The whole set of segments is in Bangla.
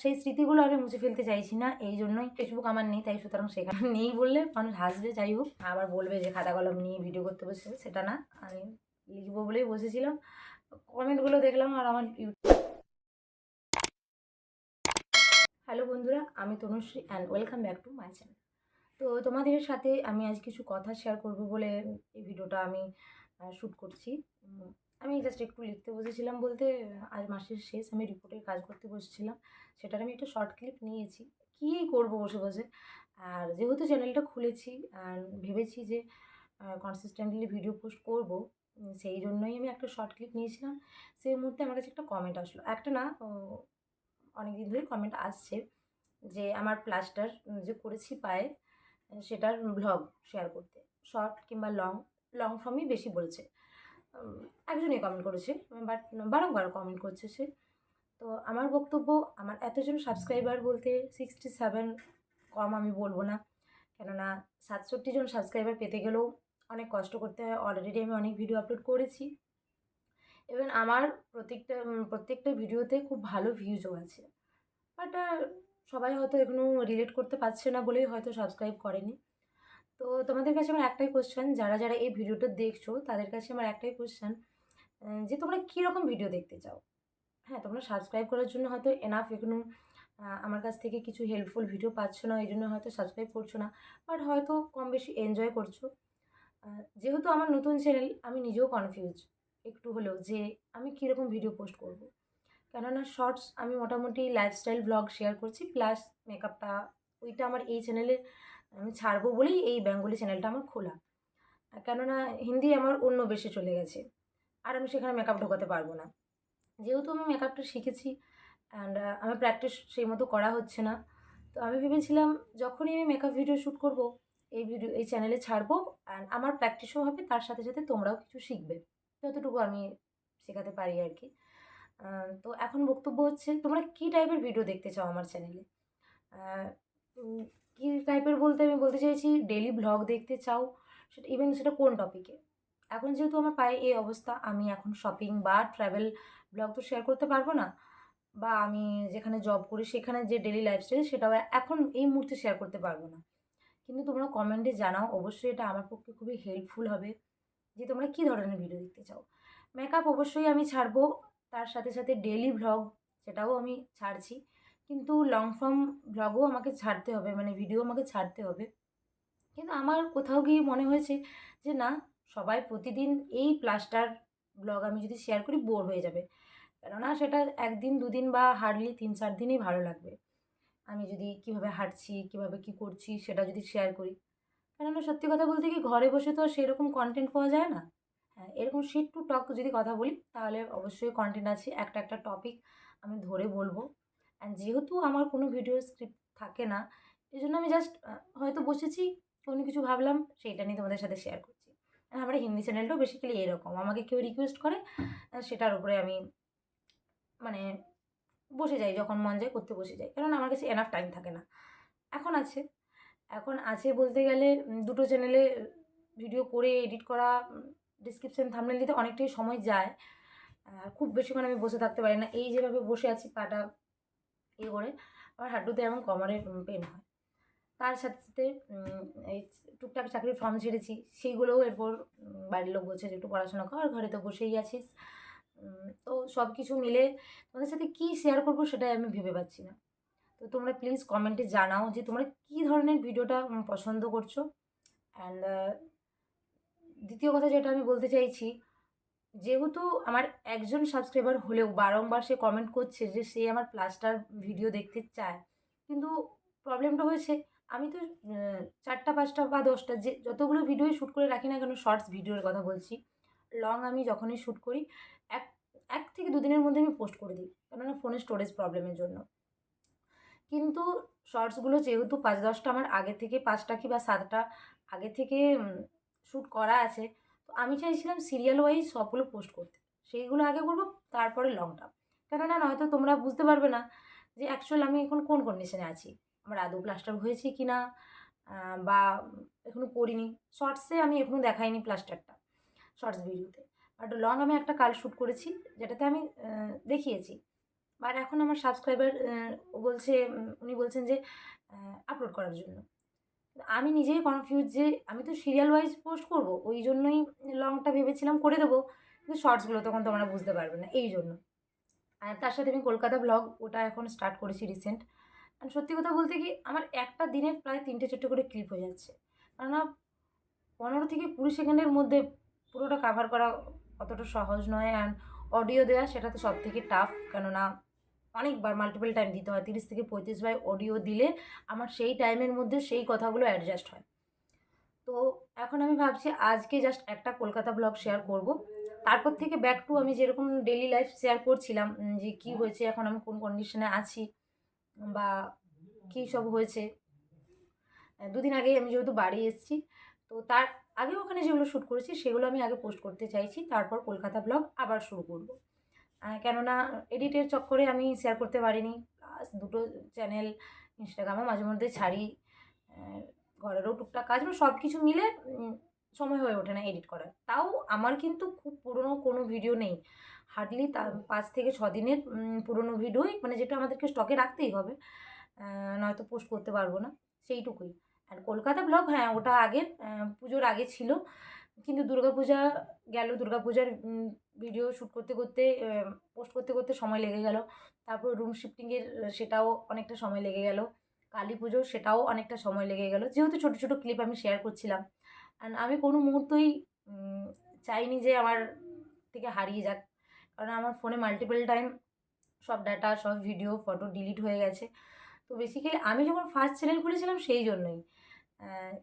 সেই স্মৃতিগুলো আমি মুছে ফেলতে চাইছি না, এই জন্যই ফেসবুক আমার নেই, তাই সুতরাং সেখানে নেই বললে মানুষ হাসবে, যাই হোক আবার বলবে যে খাতা কলম নিয়ে ভিডিও করতে বসে, সেটা না, আমি লিখবো বলেই বসেছিলাম। কমেন্টগুলো দেখলাম আর আমার হ্যালো বন্ধুরা, আমি Tanushree and welcome back to my channel. তো তোমাদের সাথে আমি আজ কিছু কথা শেয়ার করব বলে এই ভিডিওটা আমি শ্যুট করছি। আমি জাস্ট একটু লিখতে বসেছিলাম বলতে, আজ মাসের শেষ, আমি রিপোর্টের কাজ করতে বসেছিলাম, সেটার আমি একটা শর্ট ক্লিপ নিয়েছি। কী করব বসে বসে, আর যেহেতু চ্যানেলটা খুলেছি আর ভেবেছি যে কনসিস্টেন্টলি ভিডিও পোস্ট করব, সেই জন্যই আমি একটা শর্ট ক্লিপ নিয়েছিলাম। সেই মুহূর্তে আমার কাছে একটা কমেন্ট আসলো, একটা না অনেক দিন ধরেই কমেন্ট আসছে যে আমার প্লাস্টার যে করেছি পায়ে, সেটার ভ্লগ শেয়ার করতে, শর্ট কিংবা লং, লং ফর্মই বেশি বলছে। একজনই কমেন্ট করেছে, বাট বারংবার কমেন্ট করছে সে। তো আমার বক্তব্য, আমার এতজন সাবস্ক্রাইবার বলতে 67, কম আমি বলবো না, কেননা 67 জন সাবস্ক্রাইবার পেতে গেলেও অনেক কষ্ট করতে হয়। অলরেডি আমি অনেক ভিডিও আপলোড করেছি, এবং আমার প্রত্যেকটা ভিডিওতে খুব ভালো ভিউজও আছে, বাট সবাই হয়তো এখনও রিলেট করতে পারছে না বলেই হয়তো সাবস্ক্রাইব করেনি। তো তোমাদের কাছে আমার একটাই কোয়েশ্চেন, যারা যারা এই ভিডিওটা দেখছো তাদের কাছে আমার একটাই কোয়েশ্চেন, যে তোমরা কীরকম ভিডিও দেখতে চাও। হ্যাঁ, তোমরা সাবস্ক্রাইব করার জন্য হয়তো এনাফ এখনও আমার কাছ থেকে কিছু হেল্পফুল ভিডিও পাচ্ছ না, এই জন্য হয়তো সাবস্ক্রাইব করছো না, বাট হয়তো কম বেশি এনজয় করছো। যেহেতু আমার নতুন চ্যানেল, আমি নিজেও কনফিউজ একটু হলেও যে আমি কীরকম ভিডিও পোস্ট করব। কেননা শর্টস আমি মোটামুটি লাইফস্টাইল ব্লগ শেয়ার করছি, প্লাস মেকআপটা, ওইটা আমার এই চ্যানেলে আমি ছাড়বো বলেই এই বেঙ্গলি চ্যানেলটা আমার খোলা। কেননা হিন্দি আমার অন্য বেশে চলে গেছে, আর আমি সেখানে মেকআপ ঢোকাতে পারবো না। যেহেতু আমি মেকআপটা শিখেছি অ্যান্ড আমার প্র্যাকটিস সেই মতো করা হচ্ছে না, তো আমি ভেবেছিলাম যখনই আমি মেকআপ ভিডিও শ্যুট করব, এই চ্যানেলে ছাড়বো, অ্যান্ড আমার প্র্যাকটিসও হবে, তার সাথে সাথে তোমরাও কিছু শিখবে, যতটুকু আমি শেখাতে পারি আর কি। তো এখন বক্তব্য হচ্ছে, তোমরা কী টাইপের ভিডিও দেখতে চাও আমার চ্যানেলে। কী টাইপের বলতে আমি বলতে চাইছি, ডেইলি ভ্লগ দেখতে চাও, সেটা ইভেন সেটা কোন টপিকে। এখন যেহেতু আমার পায়ে এই অবস্থা, আমি এখন শপিং বা ট্রাভেল ব্লগ তো শেয়ার করতে পারবো না, বা আমি যেখানে জব করি সেখানে যে ডেইলি লাইফস্টাইল, সেটাও এখন এই মুহূর্তে শেয়ার করতে পারবো না। কিন্তু তোমরা কমেন্টে জানাও, অবশ্যই এটা আমার পক্ষে খুবই হেল্পফুল হবে যে তোমরা কী ধরনের ভিডিও দেখতে চাও। মেকআপ অবশ্যই আমি ছাড়বো, তার সাথে সাথে ডেইলি ভ্লগ সেটাও আমি ছাড়ছি, কিন্তু লং ফর্ম ভ্লগও আমাকে ছাড়তে হবে, মানে ভিডিও আমাকে ছাড়তে হবে। কিন্তু আমার কোথাও গিয়ে মনে হয়েছে যে না, সবাই প্রতিদিন এই প্লাস্টার ব্লগ আমি যদি শেয়ার করি, বোর হয়ে যাবে। কেননা সেটা 1 দিন 2 দিন বা হার্ডলি 3-4 দিনই ভালো লাগবে। আমি যদি কীভাবে হাঁটছি, কীভাবে কী করছি সেটা যদি শেয়ার করি। কেননা সত্যি কথা বলতে কি, ঘরে বসে তো সেরকম কনটেন্ট পাওয়া যায় না। হ্যাঁ, এরকম শিট টু টক যদি কথা বলি, তাহলে অবশ্যই কনটেন্ট আছে, একটা একটা টপিক আমি ধরে বলবো। অ্যান্ড যেহেতু আমার কোনো ভিডিও স্ক্রিপ্ট থাকে না, এজন্য আমি জাস্ট হয়তো বসেছি, কোনো কিছু ভাবলাম, সেইটা নিয়ে তোমাদের সাথে শেয়ার করছি। আমার হিন্দি চ্যানেলটাও বেসিক্যালি এরকম, আমাকে কেউ রিকোয়েস্ট করে, সেটার উপরে আমি মানে বসে যাই, যখন মন যায় করতে বসে যাই, কারণ আমার কাছে এনাফ টাইম থাকে না। এখন আছে, এখন আছে বলতে গেলে দুটো চ্যানেলে ভিডিও করে এডিট করা, ডেসক্রিপশন থাম্বনেল দিতে অনেকটাই সময় যায়। খুব বেশিক্ষণ আমি বসে থাকতে পারি না, এই যেভাবে বসে আছি পাটা করে, আমার হাঁটুতে এবং কোমরে পেন হয়। তার সাথে সাথে এই টুকটাক চাকরির ফর্ম ছেড়েছি, সেইগুলোও এরপর বাড়ির লোক বলছে যে একটু পড়াশোনা কর, ঘরে তো বসেই আছিস। তো সব কিছু মিলে তোমাদের সাথে কী শেয়ার করবো সেটাই আমি ভেবে পাচ্ছি না। তো তোমরা প্লিজ কমেন্টে জানাও যে তোমরা কী ধরনের ভিডিওটা পছন্দ করছো। অ্যান্ড দ্বিতীয় কথা যেটা আমি বলতে চাইছি, যেহেতু আমার একজন সাবস্ক্রাইবার হলেও বারংবার সে কমেন্ট করছে যে সে আমার প্লাস্টার ভিডিও দেখতে চায়, কিন্তু প্রবলেমটা হয়েছে, আমি তো 4টা 5টা বা 10টা যে যতগুলো ভিডিওই শ্যুট করে রাখি না কেন, শর্টস ভিডিওর কথা বলছি, লং আমি যখনই শ্যুট করি, এক 1 থেকে 2 দিনের মধ্যে আমি পোস্ট করে দিই, কেননা ফোনের স্টোরেজ প্রবলেমের জন্য। কিন্তু শর্টসগুলো যেহেতু 5-10টা আমার আগে থেকে, 5টা কি বা 7টা আগে থেকে শ্যুট করা আছে, তো আমি চাইছিলাম সিরিয়াল ওয়াইজ সবগুলো পোস্ট করতে। সেইগুলো আগে করব, তারপরে লংটা। কেননা নয়তো তোমরা বুঝতে পারবে না যে অ্যাকচুয়াল আমি এখন কোন কন্ডিশনে আছি। আমার আদৌ প্লাস্টার হয়েছে কি না, বা এখনও করিনি। শর্টসে আমি এখনও দেখাইনি প্লাস্টারটা, শর্টস ভিডিওতে। বাট লং আমি একটা কাল শ্যুট করেছি, যেটাতে আমি দেখিয়েছি। বাট এখন আমার সাবস্ক্রাইবার বলছে, উনি বলছেন যে আপলোড করার জন্য। আমি নিজেই কনফিউজ যে আমি তো সিরিয়াল ওয়াইজ পোস্ট করব, ওই জন্যই লংটা ভেবেছিলাম করে দেবো, কিন্তু শর্টসগুলো তখন তোমরা বুঝতে পারবে না, এই জন্য। আর তার সাথে আমি কলকাতা ব্লগ ওটা এখন স্টার্ট করেছি রিসেন্ট। আর সত্যি কথা বলতে কি, আমার একটা দিনে প্রায় ৩টে ৪টে করে ক্লিপ হয়ে যাচ্ছে। কেননা ১৫ থেকে ২০ সেকেন্ডের মধ্যে পুরোটা কাভার করা অতটা সহজ নয়। অ্যান্ড অডিও দেওয়া সেটা তো সবথেকে টাফ, কেননা অনেকবার মাল্টিপল টাইম দিতে হয়। ৩০ থেকে ৩৫ বার অডিও দিলে আমার সেই টাইমের মধ্যে সেই কথাগুলো অ্যাডজাস্ট হয়। তো এখন আমি ভাবছি আজকে জাস্ট একটা কলকাতা ব্লগ শেয়ার করব। তারপর থেকে ব্যাক টু আমি যেরকম ডেইলি লাইফ শেয়ার করছিলাম, যে কী হয়েছে, এখন আমি কোন কন্ডিশনে আছি বা কী সব হয়েছে। ২ দিন আগেই আমি যেহেতু বাড়ি এসেছি, তো তার আগে ওখানে যেগুলো শ্যুট করেছি সেগুলো আমি আগে পোস্ট করতে চাইছি। তারপর কলকাতা ব্লগ আবার শুরু করব। কেননা এডিটের চক্করে আমি শেয়ার করতে পারিনি। প্লাস দুটো চ্যানেল, ইনস্টাগ্রামও মাঝে মধ্যে ছাড়ি। ঘরেরও টুকটাক কাজ, মানে সব কিছু মিলে সময় হয়ে ওঠে না এডিট করার। তাও আমার কিন্তু খুব পুরনো কোনো ভিডিও নেই। হার্ডলি ৫ থেকে ৬ দিনের পুরনো ভিডিওই, মানে যেটা আমাদেরকে স্টকে রাখতেই হবে, নয়তো পোস্ট করতে পারবো না, সেইটুকুই। আর কলকাতা ব্লগ, হ্যাঁ, ওটা আগের পুজোর আগে ছিল। কিন্তু দুর্গাপূজা গেল, দুর্গাপূজার ভিডিও শ্যুট করতে করতে পোস্ট করতে করতে সময় লেগে গেল। তারপর রুম শিফটিংয়ের সেটাও অনেকটা সময় লেগে গেল। কালী পুজো সেটাও অনেকটা সময় লেগে গেল, যেহেতু ছোটো ছোটো ক্লিপ আমি শেয়ার করছিলাম। অ্যান্ড আমি কোনো মুহূর্তই চাইনি যে আমার থেকে হারিয়ে যাক, কারণ আমার ফোনে মাল্টিপল টাইম সব ডাটা, সব ভিডিও, ফটো ডিলিট হয়ে গেছে। তো বেসিক্যালি আমি যখন ফার্স্ট চ্যানেল খুলেছিলাম সেই জন্যই।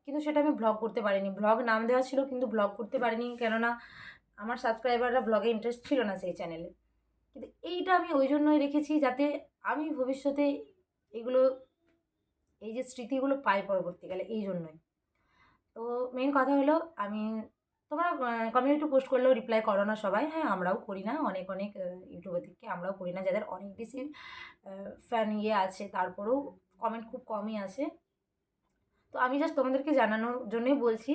কিন্তু সেটা আমি ভ্লগ করতে পারিনি। ভ্লগ নাম দেওয়া ছিল কিন্তু ভ্লগ করতে পারিনি, কেননা আমার সাবস্ক্রাইবাররা ভ্লগে ইন্টারেস্ট ছিল না সেই চ্যানেলে। কিন্তু এইটা আমি ওই জন্যই রেখেছি যাতে আমি ভবিষ্যতে এগুলো, এই যে স্মৃতিগুলো পাই পরবর্তীকালে, এই জন্যই। তো মেইন কথা হলো, আমি, তোমরা কমিউনিটি পোস্ট করলেও রিপ্লাই করো না সবাই। হ্যাঁ, আমরাও করি না। অনেক অনেক ইউটিউবারদেরকে আমরাও করি না, যাদের অনেক বেশি ফ্যান আছে, তারপরেও কমেন্ট খুব কমই আসে। তো আমি জাস্ট তোমাদেরকে জানানোর জন্যই বলছি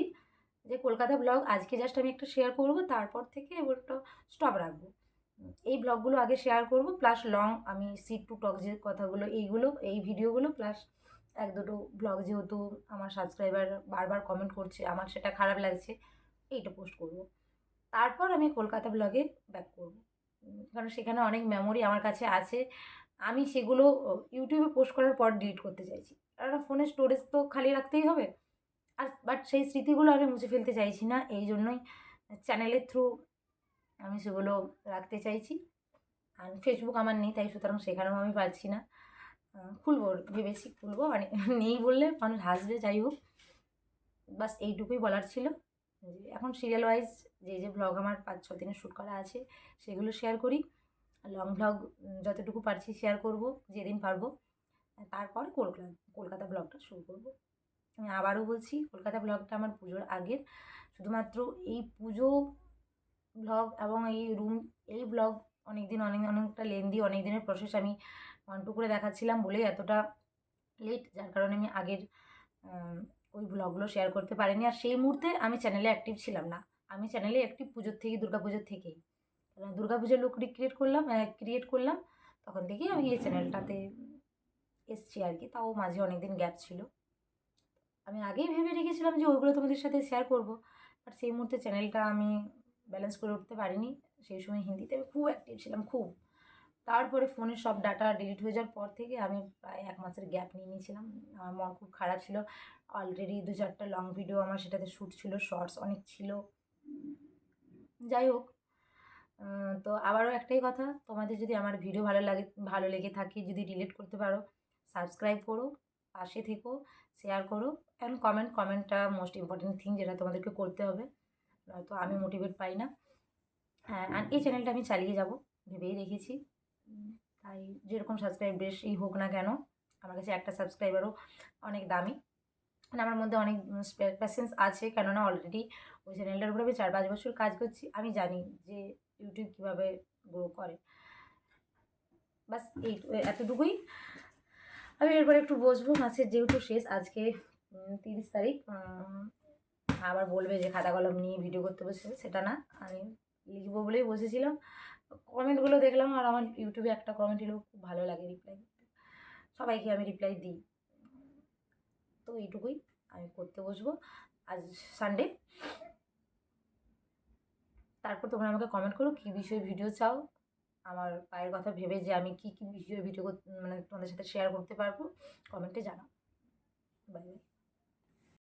যে কলকাতা ব্লগ আজকে জাস্ট আমি একটা শেয়ার করব, তারপর থেকে ওটা স্টপ রাখবো। এই ব্লগগুলো আগে শেয়ার করব, প্লাস লং আমি সিট টু টক যে কথাগুলো, এইগুলো, এই ভিডিওগুলো, প্লাস ১-২টো ব্লগ, যেহেতু আমার সাবস্ক্রাইবার বারবার কমেন্ট করছে, আমার সেটা খারাপ লাগছে, এইটা পোস্ট করব। তারপর আমি কলকাতা ব্লগে ব্যাক করব। কারণ সেখানে অনেক মেমোরি আমার কাছে আছে। আমি সেগুলো ইউটিউবে পোস্ট করার পর ডিলিট করতে চাইছি। কেননা ফোনের স্টোরেজ তো খালি রাখতেই হবে। আর বাট সেই স্মৃতিগুলো আমি মুছে ফেলতে চাইছি না। এই জন্যই চ্যানেলের থ্রু আমি সেগুলো রাখতে চাইছি। আর ফেসবুক আমার নেই, তাই সুতরাং সেখানেও আমি পারছি না। খুলবো, ভেবেছি খুলবো, মানে নেই বললে মানুষ হাসবে, যাই হোক। বাস এইটুকুই বলার ছিল, যে এখন সিরিয়াল ওয়াইজ যে ভ্লগ আমার ৫-৬ দিনের শ্যুট করা আছে সেগুলো শেয়ার করি। লং ভ্লগ যতটুকু পারছি শেয়ার করব, যেদিন পারবো। তারপর কলকাতা ব্লগটা শুরু করব। আমি আবারও বলছি, কলকাতা ব্লগটা আমার পুজোর আগের। শুধুমাত্র এই পুজো ব্লগ এবং এই ব্লগ অনেকটা লেন্দি, অনেক দিনের প্রসেস। আমি 1-2 করে দেখাচ্ছিলাম বলেই এতটা লেট, যার কারণে আমি আগের ওই ব্লগগুলো শেয়ার করতে পারিনি। আর সেই মুহূর্তে আমি চ্যানেলে অ্যাক্টিভ ছিলাম না। আমি চ্যানেলে অ্যাক্টিভ পুজোর থেকে, দুর্গাপুজোর থেকেই। দুর্গাপুজোর লুক ক্রিয়েট করলাম, তখন থেকেই আমি এই চ্যানেলটাতে এসছি আর কি। তাও মাঝে অনেকদিন গ্যাপ ছিল। আমি আগেই ভেবে রেখেছিলাম যে ওইগুলো তোমাদের সাথে শেয়ার করব, বাট সেই মুহূর্তে চ্যানেলটা আমি ব্যালেন্স করে উঠতে পারিনি। সেই সময় হিন্দিতে আমি খুব অ্যাক্টিভ ছিলাম, খুব। তারপরে ফোনের সব ডাটা ডিলিট হয়ে যাওয়ার পর থেকে আমি প্রায় ১ মাসের গ্যাপ নিয়ে নিয়েছিলাম। আমার মন খুব খারাপ ছিল। অলরেডি ২-৪টা লং ভিডিও আমার সেটাতে শ্যুট ছিল, শর্টস অনেক ছিল। যাই হোক, তো আবারও একটাই কথা, তোমাদের যদি আমার ভিডিও ভালো লেগে থাকে, যদি রিলেট করতে পারো, সাবস্ক্রাইব করো, পাশে থেকো, শেয়ার করো, অ্যান্ড কমেন্টটা মোস্ট ইম্পর্টেন্ট থিং, যেটা তোমাদেরকে করতে হবে, নয়তো আমি মোটিভেট পাই না। হ্যাঁ, আর এই চ্যানেলটা আমি চালিয়ে যাব ভেবেই রেখেছি। তাই যেরকম সাবস্ক্রাইব বেশি হোক না কেন, আমার কাছে একটা সাবস্ক্রাইবারও অনেক দামি। মানে আমার মধ্যে অনেক প্যাশেন্স আছে, কেননা অলরেডি ওই চ্যানেলটার উপরে আমি ৪-৫ বছর কাজ করছি। আমি জানি যে ইউটিউব কীভাবে গ্রো করে। বাস এতটুকুই। আমি এরপরে একটু বসবো, মাসের যেহেতু শেষ, আজকে ৩০ তারিখ। আবার বলবে যে খাতা কলম নিয়ে ভিডিও করতে বসেছে, সেটা না, আমি লিখবো বলেই বসেছিলাম। কমেন্টগুলো দেখলাম আর আমার ইউটিউবে একটা কমেন্ট এলো, খুব ভালো লাগে রিপ্লাই করতে। সবাইকে আমি রিপ্লাই দিই। তো এইটুকুই, আমি পড়তে বসবো আজ সানডে। তারপর তোমরা আমাকে কমেন্ট করো কী বিষয়ে ভিডিও চাও, আমার পায়ের কথা ভেবে যে আমি কী কী বিষয়ে ভিডিও মানে তোমাদের সাথে শেয়ার করতে পারবো, কমেন্টে জানাও। Bye bye.